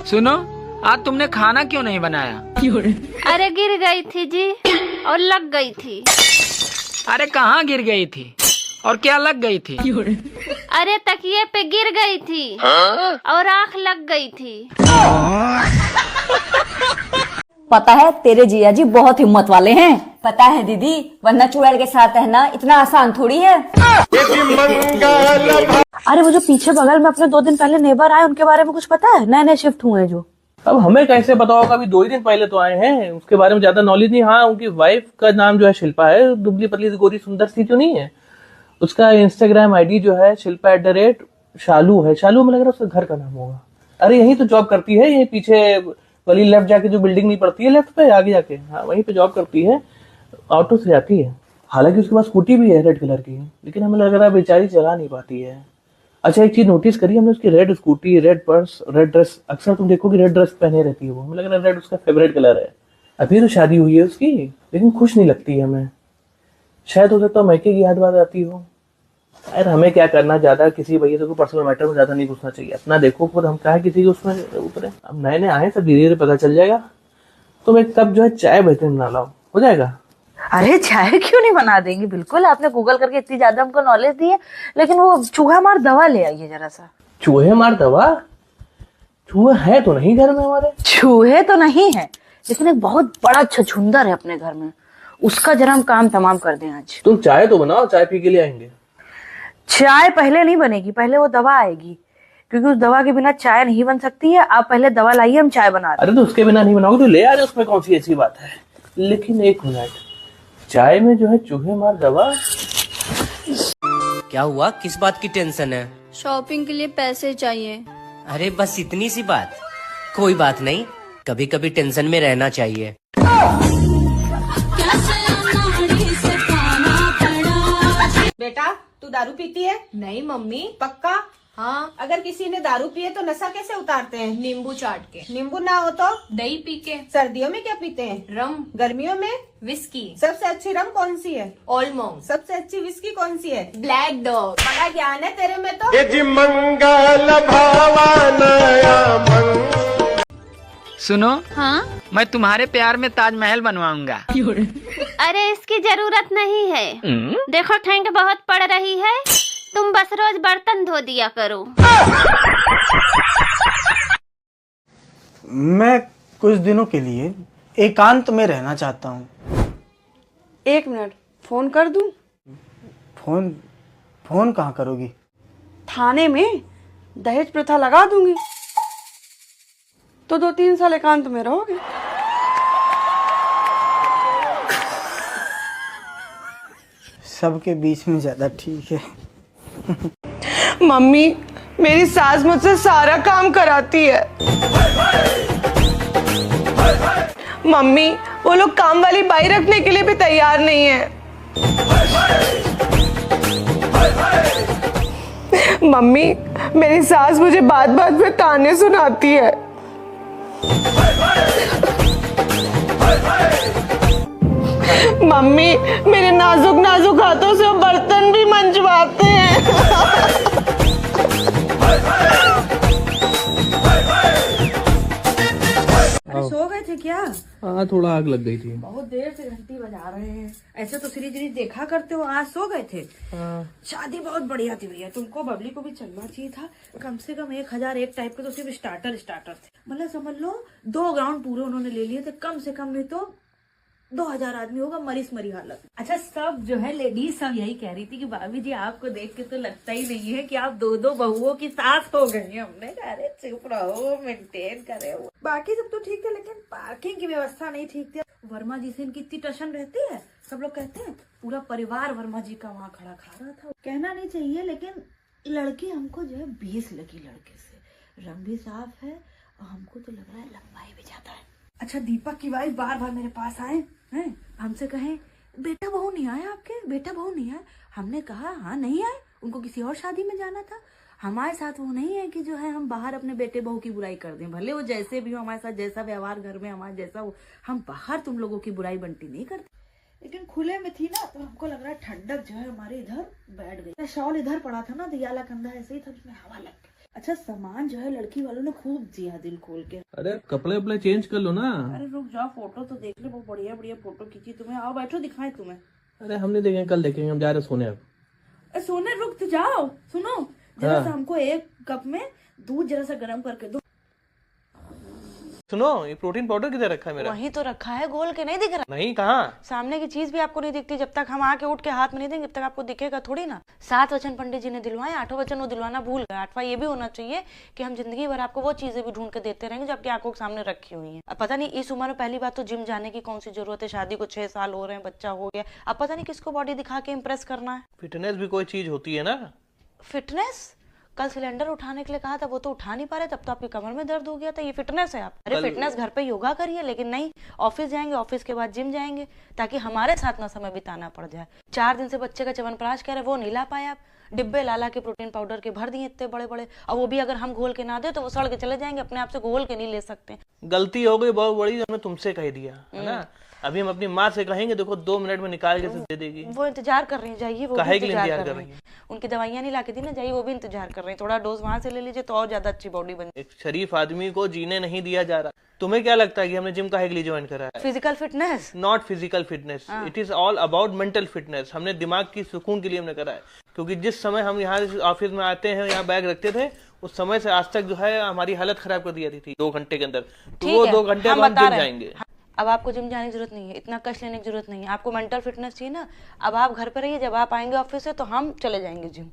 सुनो, आज तुमने खाना क्यों नहीं बनाया? अरे गिर गई थी जी और लग गई थी। अरे कहाँ गिर गई थी और क्या लग गई थी? अरे तकिए पे गिर गई थी और आँख लग गई थी। पता है तेरे जिया जी बहुत हिम्मत वाले हैं। पता है दीदी, वरना चुड़ैल के साथ रहना इतना आसान थोड़ी है। अरे वो जो पीछे बगल में अपने 2 दिन पहले नेबर आए, उनके बारे में कुछ पता है? नए नए शिफ्ट हुए हैं जो। अब हमें कैसे पता होगा, अभी 2 ही दिन पहले तो आए हैं, उसके बारे में ज्यादा नॉलेज नहीं। हाँ, उनकी वाइफ का नाम जो है शिल्पा है, दुबली पतली गोरी सुंदर सी जो नहीं है, उसका इंस्टाग्राम आईडी जो है शिल्पा @शालू है। शालू में लग रहा है उसका घर का नाम होगा। अरे यही तो जॉब करती है, यही पीछे वाली लेफ्ट जाके जो बिल्डिंग नहीं पड़ती है लेफ्ट पे आगे जाके, हाँ वहीं पे जॉब करती है, ऑटो से जाती है। हालांकि उसके पास स्कूटी भी है रेड कलर की, लेकिन हमें लग रहा है बेचारी चला नहीं पाती है। अच्छा, एक चीज नोटिस करी हमने, उसकी red scooty, red purse, red dress, अक्सर तुम देखोगे रेड ड्रेस पहने रहती है वो। हमें लग रहा है रेड उसका फेवरेट कलर है। अभी तो शादी हुई है उसकी, लेकिन खुश नहीं लगती है हमें। शायद हो सकता है मैके की याद आती हो। यार हमें क्या करना, ज्यादा किसी भैया को पर्सनल मैटर में ज्यादा नहीं घुसना चाहिए, अपना देखो खुद। हम कहा किसी के उसमें ऊपर, अब नए नए आए सब धीरे धीरे पता चल जाएगा। तुम एक कप जो है चाय बेहतरीन बना लाओ, हो जाएगा। अरे चाय क्यों नहीं बना देंगे, बिल्कुल। आपने गूगल करके इतनी ज्यादा हमको नॉलेज दी है। लेकिन वो चूहा मार दवा ले आइए जरा सा। चूहे मार दवा? चूहा है तो नहीं घर में हमारे। चूहे तो नहीं है, लेकिन एक बहुत बड़ा छछूंदर है अपने घर में, उसका जरा हम काम तमाम कर दें आज। तुम चाय तो बनाओ, चाय पी के लिए आएंगे। चाय पहले नहीं बनेगी, पहले वो दवा आएगी, क्योंकि उस दवा के बिना चाय नहीं बन सकती है। आप पहले दवा लाइए, हम चाय बना रहे हैं। अरे तो उसके बिना नहीं बनाओगे तो ले आ रहे, उसमें कौन सी ऐसी बात है। लेकिन एक मिनट, चाय में जो है चूहे मार दवा? क्या हुआ, किस बात की टेंशन है? शॉपिंग के लिए पैसे चाहिए। अरे बस इतनी सी बात, कोई बात नहीं, कभी कभी टेंशन में रहना चाहिए। बेटा तू दारू पीती है? नहीं मम्मी। पक्का? हाँ। अगर किसी ने दारू पिए तो नशा कैसे उतारते हैं? नींबू चाट के। नींबू ना हो तो? दही पी के। सर्दियों में क्या पीते हैं? रम। गर्मियों में? विस्की। सबसे अच्छी रम कौन सी है? Old monk. सबसे अच्छी विस्की कौन सी है? Black dog. बड़ा ज्ञान है तेरे में तो। सुनो, हाँ? मैं तुम्हारे प्यार में ताजमहल बनवाऊंगा। अरे इसकी जरूरत नहीं है। देखो ठंड बहुत पड़ रही है, तुम बस रोज बर्तन धो दिया करो। मैं कुछ दिनों के लिए एकांत में रहना चाहता हूँ। 1 मिनट, फोन कर दूं? फोन कहाँ करोगी? थाने में दहेज प्रथा लगा दूंगी, तो 2-3 साल एकांत में रहोगे। सबके बीच में ज्यादा ठीक है। मम्मी, मेरी सास मुझसे सारा काम कराती है। मम्मी, वो लोग काम वाली बाई रखने के लिए भी तैयार नहीं है। मम्मी, मेरी सास मुझे बात बात में ताने सुनाती है। मम्मी, मेरे नाजुक नाजुक हाथों से वो बर्तन भी मंजवाते हैं। सो गए थे क्या? हाँ, थोड़ा आग लग गई थी। बहुत देर से घंटी बजा रहे हैं। ऐसे तो सीरीज देखा करते हो, आज सो गए थे? शादी बहुत बढ़िया थी भैया, तुमको बबली को भी चलना चाहिए था। कम से कम 1001 टाइप के तो सिर्फ स्टार्टर थे। मतलब समझ लो 2 ग्राउंड पूरे उन्होंने ले लिए थे, कम से कम नहीं तो 2000 आदमी होगा, मरी हालत। अच्छा, सब जो है लेडीज सब यही कह रही थी कि भाभी जी आपको देख के तो लगता ही नहीं है कि आप 2 बहुओं की सास हो गई हैं। हमने कहा अरे चुप रहो, मेंटेन करे। बाकी सब तो ठीक था, लेकिन पार्किंग की व्यवस्था नहीं ठीक थी। वर्मा जी से इनकी इतनी टशन रहती है, सब लोग कहते हैं पूरा परिवार वर्मा जी का वहाँ खड़ा खा रहा था। कहना नहीं चाहिए, लेकिन लड़की हमको जो है 20 लगी लड़के से। रंग भी साफ है और हमको तो लग रहा है लंबाई भी ज्यादा है। अच्छा, दीपक की वाइफ बार बार मेरे पास आए हैं, हमसे कहें बेटा बहू नहीं आया आपके, बेटा बहू नहीं आया। हमने कहा हाँ नहीं आए, उनको किसी और शादी में जाना था। हमारे साथ वो नहीं है कि जो है हम बाहर अपने बेटे बहू की बुराई कर दें, भले वो जैसे भी हो, हमारे साथ जैसा व्यवहार घर में हमारे जैसा हो, हम बाहर तुम लोगों की बुराई बंटी नहीं करते। लेकिन खुले में थी ना, तो हमको लग रहा है ठंडक जो है हमारे इधर बैठ गई। शॉल इधर पड़ा था ना, दियाला कंधा ऐसे ही था, उसमें हवा लग गई। अच्छा सामान जो है लड़की वालों ने खूब दिया दिल खोल के। अरे कपड़े वपड़े चेंज कर लो ना। अरे रुक जाओ, फोटो तो देख ले, बहुत बढ़िया बढ़िया फोटो खींची तुम्हें। आओ बैठो, दिखाएं तुम्हें। अरे हम नहीं देखेंगे, कल देखेंगे, हम जा रहे सोने अब। सोने रुक तो जाओ, सुनो जरा सा हमको एक कप में दूध जरा सा गर्म करके दो। सुनो, ये प्रोटीन पाउडर किधर रखा है मेरा? वहीं तो रखा है, गोल के नहीं दिख रहा। नहीं, कहाँ? सामने की चीज भी आपको नहीं दिखती। जब तक हम आके उठ के हाथ में नहीं देंगे, जब तक आपको दिखेगा थोड़ी ना। 7 वचन पंडित जी ने दिलवाए, 8वां वचन वो दिलवाना भूल गए। 8वां ये भी होना चाहिए कि हम जिंदगी भर आपको वो चीजें भी ढूंढ के देते रहेंगे जो आपकी आंखों के सामने रखी हुई है। अब पता नहीं इस उम्र में पहली बात तो जिम जाने की कौन सी जरूरत है। शादी को 6 साल हो रहे हैं, बच्चा हो गया, अब पता नहीं किसको बॉडी दिखा के इम्प्रेस करना है। फिटनेस भी कोई चीज होती है ना। फिटनेस? कल सिलेंडर उठाने के लिए कहा था, वो तो उठा नहीं पा रहे, तब तो आपकी कमर में दर्द हो गया था। ये फिटनेस है आप? अरे फिटनेस घर पे योगा करिए, लेकिन नहीं, ऑफिस जाएंगे, ऑफिस के बाद जिम जाएंगे, ताकि हमारे साथ ना समय बिताना पड़ जाए। 4 दिन से बच्चे का च्यवनप्राश कह रहे, वो नहीं ला पाए आप। डिब्बे लाला के प्रोटीन पाउडर के भर दिए इतने बड़े बड़े, और वो भी अगर हम घोल के ना दे तो वो सड़ के चले जाएंगे, अपने आप से घोल के नहीं ले सकते। गलती हो गई बहुत बड़ी, हमने तुमसे कह दिया है ना। अभी हम अपनी माँ से कहेंगे, देखो 2 मिनट में निकाल के दे देगी। वो इंतजार कर रही है, जाइए। वो काहे भी के लिए इंतजार इंतजार कर कर रही है। उनकी दवाइयाँ नहीं ला के दी ना, जाइए, वो भी इंतजार कर रही है। थोड़ा डोज वहां से ले लीजिए तो और ज्यादा अच्छी बॉडी बन। एक शरीफ आदमी को जीने नहीं दिया जा रहा। तुम्हें क्या लगता है कि हमने जिम काहे के लिए ज्वाइन करा है? Physical fitness, not physical fitness, it is all about mental fitness. हमने दिमाग की सुकून के लिए हमने करा है, क्योंकि जिस समय हम यहाँ ऑफिस में आते हैं, यहाँ बैग रखते थे, उस समय से आज तक जो है हमारी हालत खराब कर दी थी 2 घंटे के अंदर। तो वो 2 घंटे हम जिम जाएंगे। अब आपको जिम जाने की जरूरत नहीं है, इतना कष्ट लेने की जरूरत नहीं है। आपको मेंटल फिटनेस चाहिए ना, अब आप घर पर रहिए, जब आप आएंगे ऑफिस से तो हम चले जाएंगे जिम।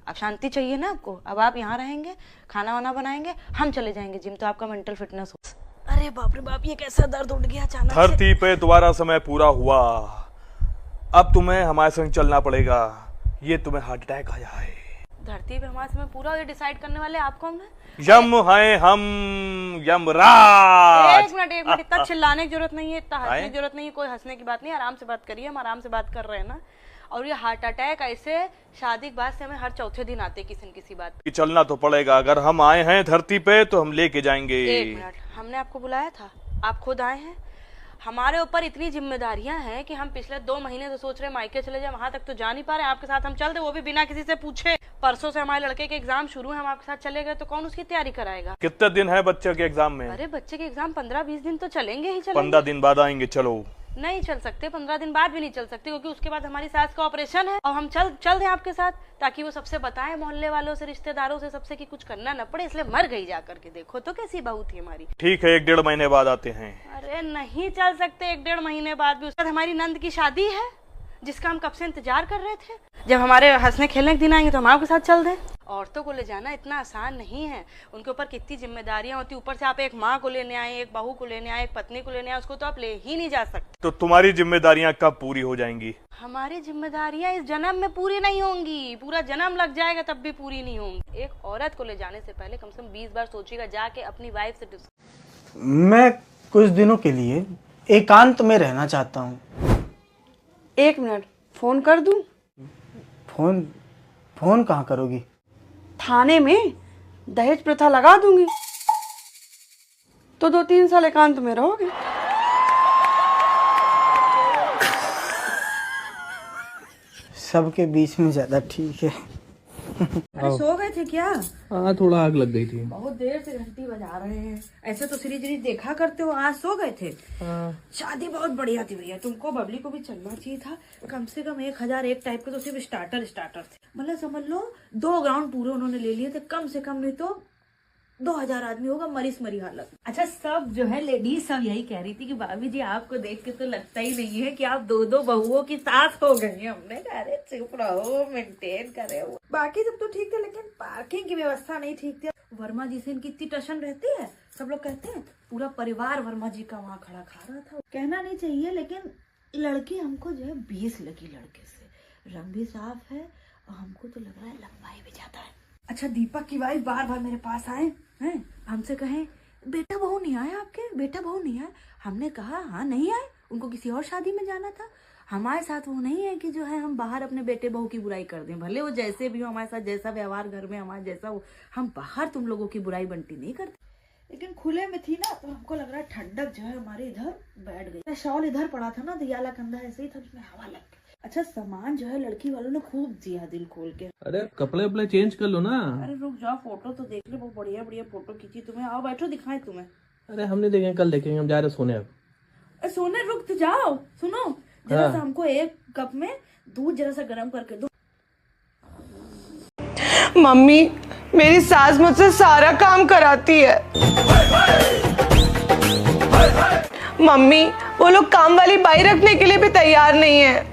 अब शांति चाहिए ना आपको, अब आप यहाँ रहेंगे, खाना वाना बनाएंगे, हम चले जाएंगे जिम, तो आपका मेंटल फिटनेस हो। अरे बाप रे बाप, ये कैसा दर्द उठ गया अचानक से। धरती पे तुम्हारा समय पूरा हुआ, अब तुम्हें हमारे संग चलना पड़ेगा। ये तुम्हें हार्ट अटैक आया है। धरती पे हमारा समय पूरा, ये डिसाइड करने वाले आप कौन है? यम है हम, यमराज। एक मिनट, इतना चिल्लाने की जरूरत नहीं है, इतना हंसने की जरूरत नहीं है। कोई हंसने की बात नहीं, आराम से बात करिए, हम आराम से बात कर रहे हैं ना। और ये हार्ट अटैक ऐसे शादी के बाद से हमें हर चौथे दिन आते किसी न किसी बात पे। चलना तो पड़ेगा, अगर हम आए हैं धरती पे तो हम लेके जाएंगे। 1 मिनट, हमने आपको बुलाया था, आप खुद आए हैं। हमारे ऊपर इतनी जिम्मेदारियां हैं कि हम पिछले 2 महीने से सोच रहे हैं मायके चले जाए, वहां तक तो जा नहीं पा रहे। आपके साथ हम चल दे, वो भी बिना किसी से पूछे। परसों से हमारे लड़के के एग्जाम शुरू है, हम आपके साथ चले गए तो कौन उसकी तैयारी कराएगा? कितने दिन है बच्चे के एग्जाम में? अरे बच्चे के एग्जाम 15-20 दिन तो चलेंगे ही चलेंगे। 15 दिन बाद आएंगे। चलो। नहीं चल सकते, 15 दिन बाद भी नहीं चल सकते, क्योंकि उसके बाद हमारी सास का ऑपरेशन है। और हम चल दें आपके साथ, ताकि वो सबसे बताएं, मोहल्ले वालों से, रिश्तेदारों से, सबसे कि कुछ करना न पड़े। इसलिए मर गई जा करके, देखो तो कैसी बहू थी हमारी। ठीक है, 1-1.5 महीने बाद आते हैं। अरे नहीं चल सकते 1-1.5 महीने बाद भी। उसके बाद हमारी नंद की शादी है, जिसका हम कब से इंतजार कर रहे थे। जब हमारे हंसने खेलने के दिन आएंगे तो हम आपके साथ चल दें। औरतों को ले जाना इतना आसान नहीं है, उनके ऊपर कितनी जिम्मेदारियां होती। ऊपर से आप एक माँ को लेने आए, एक बहू को लेने आए, एक पत्नी को लेने आए, उसको तो आप ले ही नहीं जा सकते। तो तुम्हारी जिम्मेदारियां कब पूरी हो जाएंगी? हमारी जिम्मेदारियां इस जन्म में पूरी नहीं होंगी, पूरा जन्म लग जाएगा तब भी पूरी नहीं होंगी। एक औरत को ले जाने से पहले कम से कम 20 बार सोचिएगा, जाके अपनी वाइफ से। मैं कुछ दिनों के लिए एकांत में रहना चाहता हूँ। 1 मिनट, फोन कर दूं? फोन कहाँ करोगी? थाने में दहेज प्रथा लगा दूंगी, तो 2-3 साल एकांत में रहोगे। सबके बीच में ज्यादा ठीक है। अरे सो गए थे क्या? हाँ, थोड़ा आग लग गई थी। बहुत देर से घंटी बजा रहे हैं। ऐसे तो सीरीज देखा करते हो, आज सो गए थे। शादी बहुत बढ़िया थी भैया, तुमको बबली को भी चलना चाहिए था। कम से कम 1001 टाइप के तो सिर्फ स्टार्टर थे। मतलब समझ लो 2 ग्राउंड पूरे उन्होंने ले लिए थे, कम से कम नहीं तो 2000 आदमी होगा, मरी हालत। अच्छा, सब जो है लेडीज सब यही कह रही थी कि भाभी जी आपको देख के तो लगता ही नहीं है कि आप 2-2 बहुओं की सास हो गई। हमने कहा अरे चुप रहो, मेंटेन करे हो। बाकी सब तो ठीक था, लेकिन पार्किंग की व्यवस्था नहीं ठीक थी। वर्मा जी से इनकी इतनी टशन रहती है, सब लोग कहते हैं पूरा परिवार वर्मा जी का वहाँ खड़ा खा रहा था। कहना नहीं चाहिए, लेकिन लड़की हमको जो है 20 लगी लड़के से। रंग भी साफ है और हमको तो लग रहा है लंबाई भी ज्यादा है। अच्छा, दीपक की वाइफ बार बार मेरे पास आए हैं, हमसे कहें बेटा बहू नहीं आए आपके, बेटा बहू नहीं आए। हमने कहा हाँ नहीं आए, उनको किसी और शादी में जाना था। हमारे साथ वो नहीं है कि जो है हम बाहर अपने बेटे बहू की बुराई कर दें, भले वो जैसे भी हो, हमारे साथ जैसा व्यवहार घर में हमारा जैसा हो, हम बाहर तुम लोगों की बुराई बनती नहीं करते। लेकिन खुले में थी ना, तो हमको लग रहा है ठंडक जो है हमारे इधर बैठ गई। शॉल इधर पड़ा था ना, दियाला कंधा ऐसे ही था, उसमें हवा लग गई। अच्छा सामान जो है लड़की वालों ने खूब दिया दिल खोल के। अरे कपड़े वपड़े चेंज कर लो ना। अरे रुक जाओ, फोटो तो देख ले, बहुत बढ़िया बढ़िया फोटो खींची तुम्हें। आओ बैठो, दिखाएं तुम्हें। अरे हम नहीं देखेंगे, कल देखेंगे, हम जा रहे सोने अब। अरे सोने रुक तो जाओ, सुनो जरा सा हमको एक कप में दूध जरा सा गर्म करके दो। मम्मी मेरी सास मुझसे सारा काम कराती है। मम्मी वो लोग काम वाली बाई रखने के लिए भी तैयार नहीं है।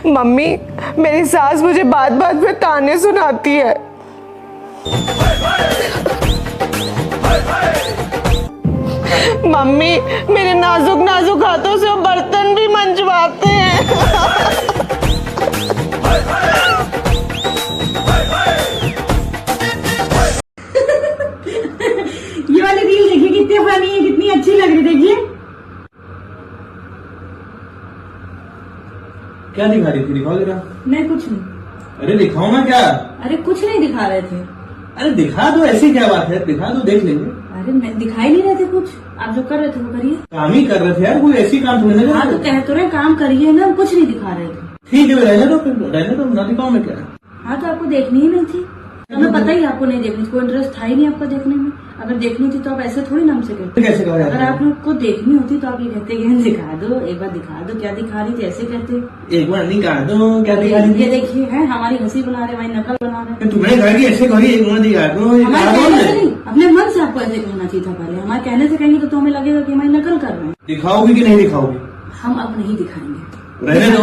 मम्मी मेरी सास मुझे बात बात में ताने सुनाती है। मम्मी मेरे नाजुक नाजुक हाथों से वो बर्तन भी मंजवाते हैं। ये वाली रील देखिए कितनी फनी है, कितनी अच्छी लग रही। देखिए क्या दिखा रही थी, दिखाओ जरा। मैं कुछ नहीं। अरे दिखाओ ना क्या। अरे कुछ नहीं दिखा रहे थे। अरे दिखा दो, ऐसी क्या बात है, दिखा दो, देख लेंगे। अरे मैं दिखाई नहीं रहे थे कुछ, आप जो कर रहे थे वो करिए। काम ही कर रहे थे यार, कोई ऐसी काम थोड़ी ना। हाँ तो कह तो रहे काम करिए ना, कुछ नहीं दिखा रहे थे। ठीक है रहने दो, फिर रहने दो, ना दिखाओ मैं क्या। हाँ तो आपको देखनी ही नहीं थी, हमें पता ही आपको नहीं देखनी, कोई इंटरेस्ट था ही नहीं आपको देखने में। अगर देखनी थी तो आप ऐसे थोड़ी नाम से कहते। कैसे कहा अगर आप लोग को देखनी होती तो आप ये कहते कि दिखा दो, एक बार दिखा दो, क्या दिखा रही थी ऐसे कहते। एक बार दिखा दो, क्या दिखा रही थी। ये देखिए है हमारी हंसी बना रहे, हमारी नकल बना रहे। तुम्हें कहा कि ऐसे करी, एक बार दिखा दो। हमारे कहने से नहीं, अपने मन से आपको ऐसे कहना चाहिए था पहले। हमारे कहने से कहेंगे तो हमें लगेगा कि हमारी नकल कर रहे हैं। दिखाओगी कि नहीं दिखाओगी। हम अब नहीं दिखाएंगे। रहने दो,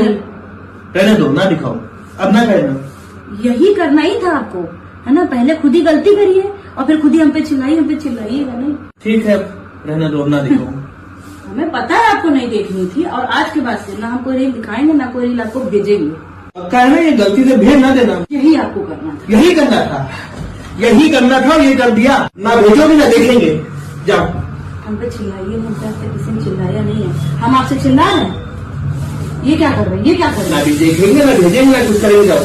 रहने दो, ना दिखाओ, अब ना कहना। यही करना ही था आपको, है ना। पहले खुद ही गलती करिए और फिर खुद ही हम पे चिल्लाइएगा नहीं। ठीक है रहने दो, ना दिखाओ। हमें पता है आपको नहीं देखनी थी, और आज के बाद से ना हम कोई रील दिखाएंगे ना कोई रील आपको भेजेंगे। पक्का है ना, ये गलती से भेज ना देना। यही आपको करना था। यही करना था, यही करना था, ये कर दिया। ना भेजोगे ना देखेंगे, जाओ। हम पे चिल्लाइए, हम पे आपसे किसी ने चिल्लाया नहीं है, हम आपसे चिल्ला रहे हैं। ये क्या कर रहे हैं, ये क्या कर रहे ना हैं। भी देखेंगे ना भेजेंगे ना कुछ करेंगे, जाओ।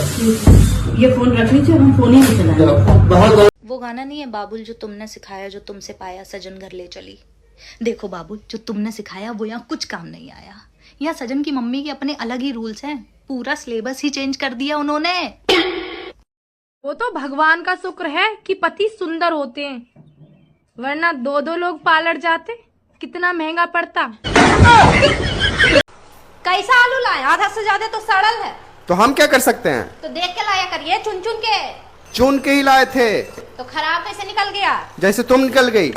ये फोन रख लीजिए, हम फोन ही नहीं चलाएंगे। बहुत वो गाना नहीं है बाबुल जो तुमने सिखाया, जो तुमसे पाया सजन घर ले चली। देखो बाबुल, जो तुमने सिखाया वो यहाँ कुछ काम नहीं आया। यहाँ सजन की मम्मी के अपने अलग ही रूल्स हैं, पूरा सिलेबस ही चेंज कर दिया उन्होंने। वो तो भगवान का शुक्र है कि पति सुंदर होते हैं, वरना दो दो लोग पार्लर जाते कितना महंगा पड़ता। कैसा आलू लाए, आधा से ज्यादा तो सड़ल है। तो हम क्या कर सकते हैं। तो देख के लाया करिए, चुन चुन के। चुन के ही लाए थे, तो खराब कैसे निकल गया। जैसे तुम निकल गई।